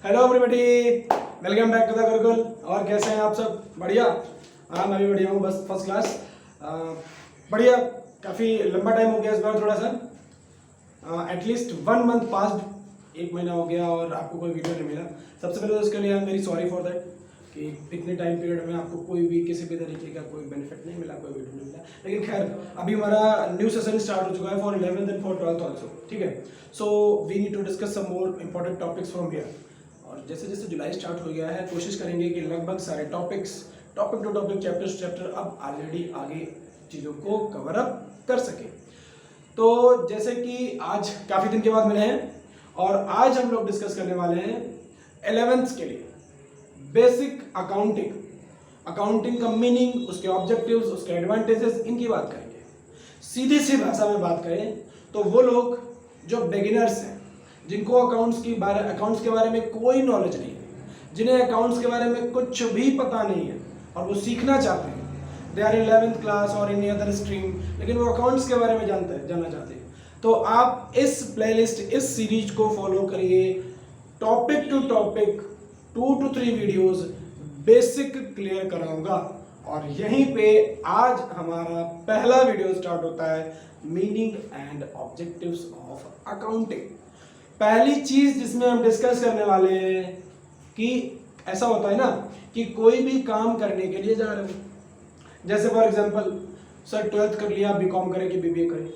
Hello everybody, welcome back to the Gurukul. और कैसे हैं आप सब? बढ़िया। हाँ, मैं भी बढ़िया हूँ, बस फर्स्ट क्लास। बढ़िया। काफ़ी लंबा टाइम हो गया इस बार, थोड़ा सा एटलीस्ट 1 मंथ पास्ट, 1 महीना हो गया और आपको कोई वीडियो नहीं मिला। सबसे पहले तो इसके लिए I am very sorry for that कि इतने टाइम पीरियड में आपको कोई भी किसी भी तरीके का कोई बेनिफिट नहीं मिला, कोई वीडियो नहीं मिला। लेकिन खैर, अभी हमारा न्यू सेशन स्टार्ट हो चुका है for 11th and for 12th also. ठीक है, so we need to discuss some more important topics from here. और जैसे जैसे जुलाई स्टार्ट हो गया है, कोशिश करेंगे कि लगभग सारे टॉपिक टू टॉपिक, चैप्टर अब ऑलरेडी आगे चीज़ों को कवर अप कर सके। तो जैसे कि आज काफ़ी दिन के बाद मिले हैं और आज हम लोग डिस्कस करने वाले हैं 11th के लिए बेसिक अकाउंटिंग का मीनिंग, उसके ऑब्जेक्टिव्स, उसके एडवांटेजेस, इनकी बात करेंगे। सीधी सी भाषा में बात करें तो वो लोग जो बिगिनर्स हैं, जिनको अकाउंट्स के बारे में कोई नॉलेज नहीं है, जिन्हें अकाउंट्स के बारे में कुछ भी पता नहीं है और वो सीखना चाहते हैं, they are in 11th class और एनी अदर स्ट्रीम, लेकिन वो अकाउंट्स के बारे में जानना चाहते हैं, तो आप इस प्लेलिस्ट, इस सीरीज को फॉलो करिए। Topic to topic 2 to 3 videos basic clear कराऊंगा। और यहीं पे आज हमारा पहला वीडियो स्टार्ट होता है, meaning and objectives of accounting. पहली चीज जिसमें हम डिस्कस करने वाले हैं कि ऐसा होता है ना कि कोई भी काम करने के लिए जा रहे हो, जैसे फॉर एग्जांपल सर 12th कर लिया, बीकॉम करें कि बीबीए करें,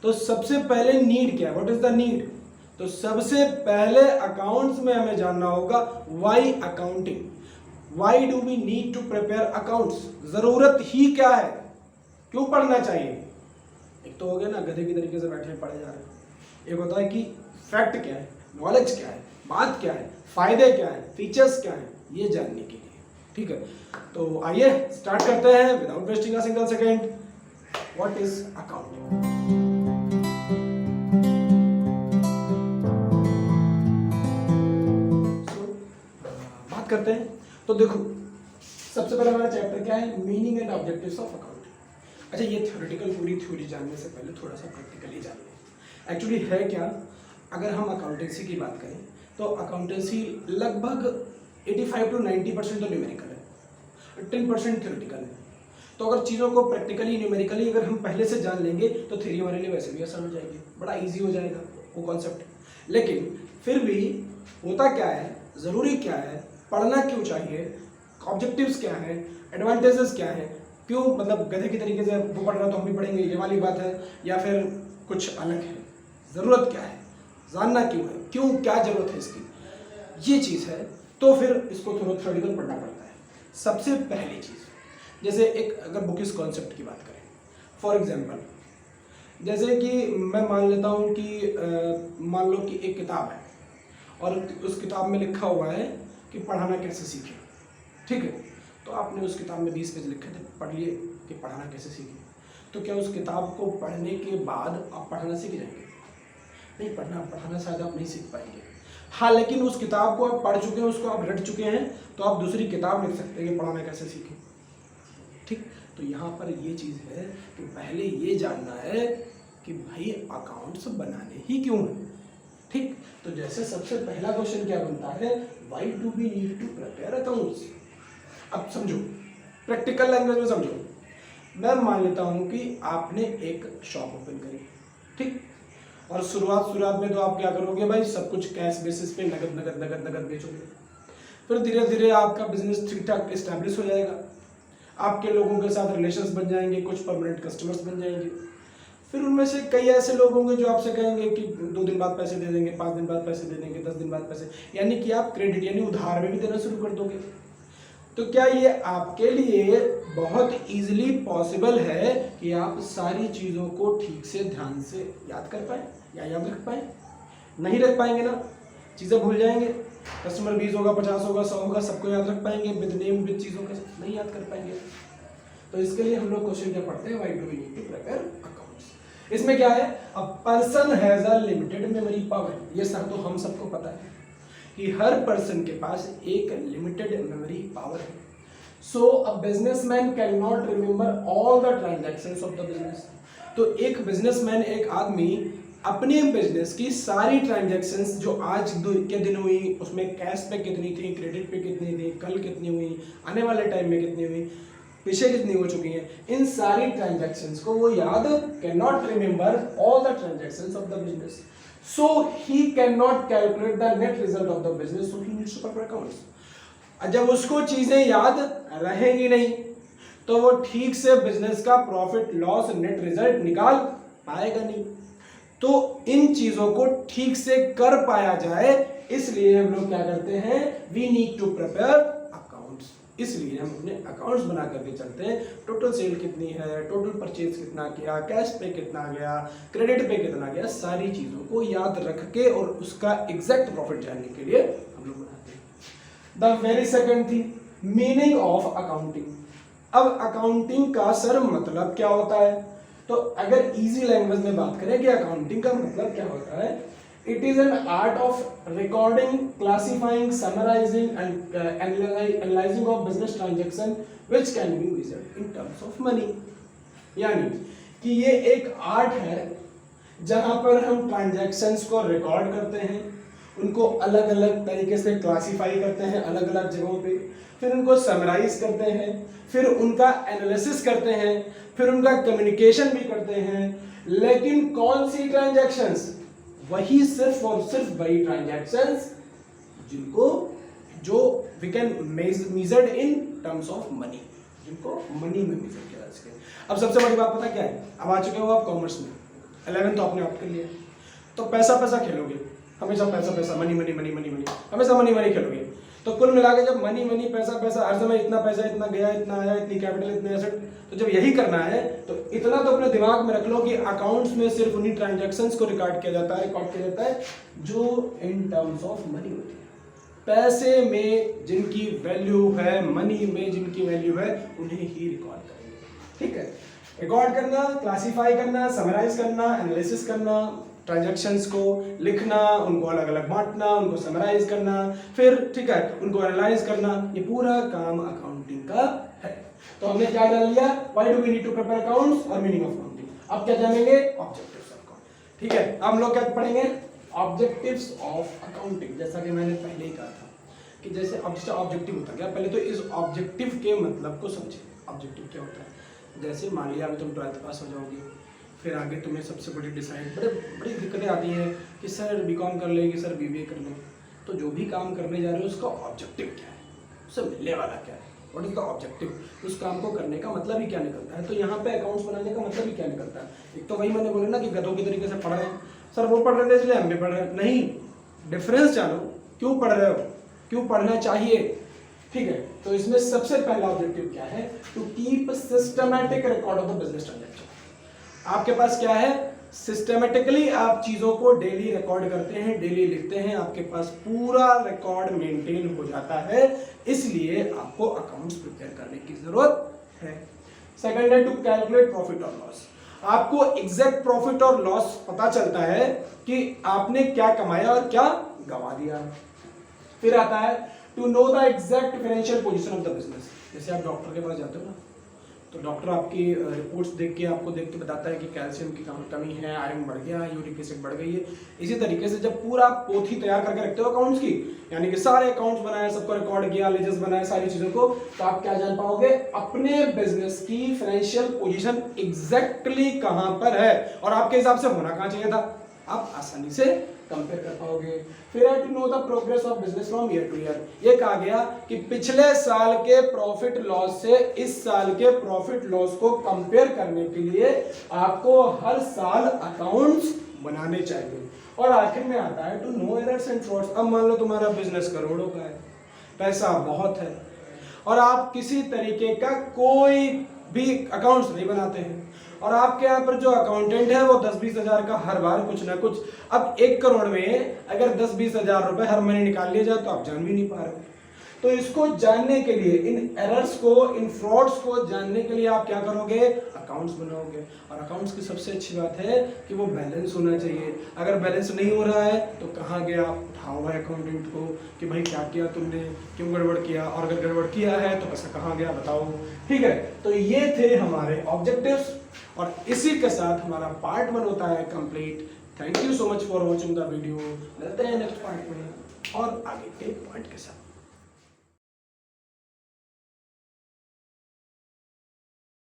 तो सबसे पहले नीड क्या है, व्हाट इज द नीड? तो सबसे पहले अकाउंट्स में हमें जानना होगा why accounting, why do we need to prepare accounts. जरूरत ही क्या है, क्यों पढ़ना चाहिए? एक तो हो गया ना गधे की तरीके से बैठे पढ़े जा रहे हैं, एक होता है कि फैक्ट क्या है, नॉलेज क्या है, बात क्या है, फायदे क्या है, फीचर्स क्या है, ये जानने के लिए। ठीक है, तो आइए स्टार्ट करते हैं without wasting a single second. What is accounting? बात करते हैं। तो देखो, सबसे पहले हमारा चैप्टर क्या है, meaning and objectives of accounting. अच्छा, ये थ्योरेटिकल पूरी थ्योरी जानने से पहले थोड़ा सा प्रैक्टिकली जान लें। एक्चुअली है क्या, अगर हम अकाउंटेंसी की बात करें तो अकाउंटेंसी लगभग 85 to 90% तो न्यूमेरिकल है, 10% थ्योरेटिकल है। तो अगर चीज़ों को प्रैक्टिकली न्यूमेरिकली अगर हम पहले से जान लेंगे तो थ्योरी हमारे लिए वैसे भी आसान हो जाएगी, बड़ा ईजी हो जाएगा वो कॉन्सेप्ट। लेकिन फिर भी होता क्या है, ज़रूरी क्या है, पढ़ना क्यों चाहिए, ऑब्जेक्टिव्स क्या है, एडवांटेजेस क्या है, क्यों मतलब गधे की तरीके से वो पढ़ रहा तो हम भी पढ़ेंगे, ये वाली बात है, या फिर कुछ अलग है, ज़रूरत क्या है, जानना क्यों है, क्यों क्या ज़रूरत है इसकी, ये चीज़ है। तो फिर इसको थोड़ा थ्योरेटिकल पढ़ना पड़ता है। सबसे पहली चीज़, जैसे एक अगर बुकिश कॉन्सेप्ट की बात करें, फॉर एग्जांपल जैसे कि मैं मान लेता हूँ कि मान लो कि एक किताब है और उस किताब में लिखा हुआ है कि पढ़ाना कैसे सीखें। ठीक है, तो आपने उस किताब में 20 पेज लिखे थे, पढ़ लिए कि पढ़ाना कैसे सीखें। तो क्या उस किताब को पढ़ने के बाद आप पढ़ाना सीख जाएंगे? नहीं, पढ़ाना शायद आप नहीं सीख पाएंगे। हाँ, लेकिन उस किताब को आप पढ़ चुके हैं, उसको आप रट चुके हैं, तो आप दूसरी किताब लिख सकते हैं कि पढ़ाना कैसे सीखें। ठीक, तो यहाँ पर ये चीज़ है कि पहले ये जानना है कि भाई अकाउंट्स बनाने ही क्यों है। ठीक, तो जैसे सबसे पहला क्वेश्चन क्या बनता है, why do we need to prepare accounts. अब समझो, प्रैक्टिकल लैंग्वेज में समझो। मैं मान लेता हूँ कि आपने एक शॉप ओपन करी, ठीक, और शुरुआत में तो आप क्या करोगे भाई, सब कुछ कैश बेसिस पे नगद बेचोगे। फिर धीरे धीरे आपका बिजनेस ठीक ठाक इस्टेब्लिश हो जाएगा, आपके लोगों के साथ रिलेशंस बन जाएंगे, कुछ परमानेंट कस्टमर्स बन जाएंगे। फिर उनमें से कई ऐसे लोग होंगे जो आपसे कहेंगे कि 2 दिन बाद पैसे दे देंगे, 5 दिन बाद पैसे दे देंगे, 10 दिन बाद पैसे, यानी कि आप क्रेडिट यानी उधार में भी देना शुरू कर दोगे। तो क्या ये आपके लिए बहुत इजीली पॉसिबल है कि आप सारी चीज़ों को ठीक से ध्यान से याद कर पाए या याद रख पाए? नहीं रख पाएंगे ना, चीज़ें भूल जाएंगे। कस्टमर 20 होगा, 50 होगा, 100 होगा, सबको याद रख पाएंगे विद नेम विद चीज़ों का? नहीं याद कर पाएंगे। तो इसके लिए हम लोग क्वेश्चन क्या पढ़ते हैं, why do we need to prepare accounts. इसमें क्या है, a person has a limited memory power. ये सर तो हम सबको पता है कि हर पर्सन के पास एक लिमिटेड मेमोरी पावर है। So a businessman can not remember all the transactions of the business. तो एक बिजनेसमैन, एक आदमी अपने बिजनेस की सारी ट्रांजैक्शंस जो आज के दिन हुई, उसमें कैश पे कितनी थी, क्रेडिट पे कितनी थी, कल कितनी हुई, आने वाले टाइम में कितनी हुई, पीछे कितनी हो चुकी हैं, इन सारी ट्रांजैक्शंस को वो याद can not remember all the transactions of the business, so he can not calculate the net result of the business, so he needs to prepare accounts. जब उसको चीजें याद रहेंगी नहीं तो वो ठीक से बिजनेस का प्रॉफिट लॉस नेट रिजल्ट निकाल पाएगा नहीं। तो इन चीजों को ठीक से कर पाया जाए इसलिए हम लोग क्या करते हैं, we need to prepare accounts. इसलिए हम अपने अकाउंट्स बना करके चलते हैं, टोटल सेल कितनी है, टोटल परचेज कितना किया, कैश पे कितना गया, क्रेडिट पे कितना गया, सारी चीजों को याद रख के और उसका एग्जैक्ट प्रॉफिट जानने के लिए हम लोग बनाते हैं। The very second thing, meaning of accounting. अब अकाउंटिंग का सर मतलब क्या होता है, तो अगर इजी लैंग्वेज में बात करें कि अकाउंटिंग का मतलब क्या होता है, it is an art of recording, classifying, summarising and analysing of business transaction which can be measured in terms of money. यानी कि ये एक आर्ट है जहां पर हम ट्रांजैक्शंस को रिकॉर्ड करते हैं, उनको अलग अलग तरीके से क्लासिफाई करते हैं अलग अलग जगहों पे, फिर उनको समराइज करते हैं, फिर उनका एनालिसिस करते हैं, फिर उनका कम्युनिकेशन भी करते हैं। लेकिन कौन सी ट्रांजैक्शंस, वही सिर्फ और सिर्फ वही ट्रांजैक्शंस जिनको जो we can measured in terms of money, जिनको मनी में मेजर किया जा सके। अब सबसे बड़ी बात पता क्या है, अब आ चुके हो आप कॉमर्स में, 11th तो आपने ऑप्ट कर लिया, तो पैसा पैसा खेलोगे, हमेशा पैसा पैसा, money money money money money, हमेशा मनी मनी खेलोगे। तो कुल मिला के जब मनी मनी पैसा पैसा, हर समय इतना पैसा इतना गया इतना आया, इतनी कैपिटल इतने एसेट, तो जब यही करना है तो इतना तो अपने दिमाग में रख लो कि अकाउंट्स में सिर्फ उन्हीं ट्रांजैक्शंस को रिकॉर्ड किया जाता है जो इन टर्म्स ऑफ मनी होती है। पैसे में जिनकी वैल्यू है, मनी में जिनकी वैल्यू है, उन्हें ही रिकॉर्ड करेंगे। ठीक है, रिकॉर्ड करना, क्लासिफाई करना, समराइज करना, एनालिसिस करना, ट्रांजैक्शंस को लिखना, उनको अलग अलग बांटना, उनको समराइज करना, फिर ठीक है उनको एनालाइज करना, ये पूरा काम अकाउंटिंग का है। तो हमने क्या जान लिया, why do we need to prepare accounts और मीनिंग ऑफ अकाउंटिंग। अब क्या जानेंगे, ऑब्जेक्टिव्स ऑफ अकाउंटिंग। ठीक है, हम लोग क्या पढ़ेंगे, ऑब्जेक्टिव्स ऑफ अकाउंटिंग। जैसा कि मैंने पहले ही कहा था कि जैसे ऑब्जेक्टिव होता क्या, पहले तो इस ऑब्जेक्टिव के मतलब को समझे। ऑब्जेक्टिव क्या होता है, जैसे मान लिया अभी तुम 12th पास हो जाओगे, फिर आगे तुम्हें सबसे बड़ी बड़ी दिक्कतें आती हैं कि सर बीकॉम कर लें कि सर बीबीए कर लें। तो जो भी काम करने जा रहे हो उसका ऑब्जेक्टिव क्या है, उससे मिलने वाला क्या है, व्हाट इज द ऑब्जेक्टिव, उस काम को करने का मतलब ही क्या निकलता है। तो यहाँ पे अकाउंट्स बनाने का मतलब ही क्या निकलता है, एक तो वही मैंने बोला ना कि गधों की तरीके से पढ़ रहे हैं, सर वो पढ़ रहे थे इसलिए हम भी पढ़ रहे हैं, नहीं, डिफरेंस जानो, क्यों पढ़ रहे हो, क्यों पढ़ना चाहिए। ठीक है, तो इसमें सबसे पहला ऑब्जेक्टिव क्या है, to keep systematic record of the business transaction. आपके पास क्या है, सिस्टमेटिकली आप चीजों को डेली रिकॉर्ड करते हैं, डेली लिखते हैं, आपके पास पूरा रिकॉर्ड मेंटेन हो जाता है, इसलिए आपको अकाउंट्स प्रिपेयर करने की जरूरत है। सेकंड है टू कैलकुलेट प्रॉफिट और लॉस। आपको एग्जैक्ट प्रॉफिट और लॉस पता चलता है कि आपने क्या कमाया और क्या गंवा दिया। फिर आता है to know the exact financial position of the business. जैसे आप डॉक्टर के पास जाते हो ना, तो डॉक्टर आपकी रिपोर्ट्स देख के बताता है कि कैल्शियम की कमी है, आयरन बढ़ गया, यूरिक एसिड बढ़ गई है। इसी तरीके से जब पूरा पोथी तैयार करके रखते हो अकाउंट्स की, यानी कि सारे अकाउंट्स बनाए, सबको रिकॉर्ड किया, लेजर्स बनाए, सारी चीजों को, तो आप क्या जान पाओगे, अपने बिजनेस की फाइनेंशियल पोजीशन एग्जैक्टली कहां पर है और आपके हिसाब से होना कहां चाहिए था, आप आसानी से कंपेयर कर पाओगे। फिर है to know the progress of business from year to year. ये कहा गया कि पिछले साल के प्रॉफिट लॉस से इस साल के प्रॉफिट लॉस को कंपेयर करने के लिए आपको हर साल अकाउंट्स बनाने चाहिए। और आखिर में आता है to know errors and frauds. अब मान लो तुम्हारा बिजनेस करोड़ों का है, पैसा बहुत है और आप किसी तरीके का कोई भी अकाउंट्स नहीं बनाते हैं और आपके यहाँ पर जो अकाउंटेंट है वो 10-20 हजार का हर बार कुछ ना कुछ, अब 1 करोड़ में अगर 10-20 हजार रुपए हर महीने निकाल लिया जाए तो आप जान भी नहीं पा रहे। तो इसको जानने के लिए, इन एरर्स को, इन फ्रॉड्स को जानने के लिए आप क्या करोगे, अकाउंट्स बनाओगे। और अकाउंट्स की सबसे अच्छी बात है कि वो बैलेंस होना चाहिए। अगर बैलेंस नहीं हो रहा है तो कहाँ गया, उठाओ भाई अकाउंटेंट को कि भाई क्या किया तुमने, क्यों गड़बड़ किया, और अगर गड़बड़ किया है तो पैसा कहाँ गया बताओ। ठीक है, तो ये थे हमारे ऑब्जेक्टिव्स और इसी के साथ हमारा पार्ट 1 होता है complete. Thank you so much for watching the video. मिलते हैं नेक्स्ट पॉइंट में और आगे के पॉइंट के साथ।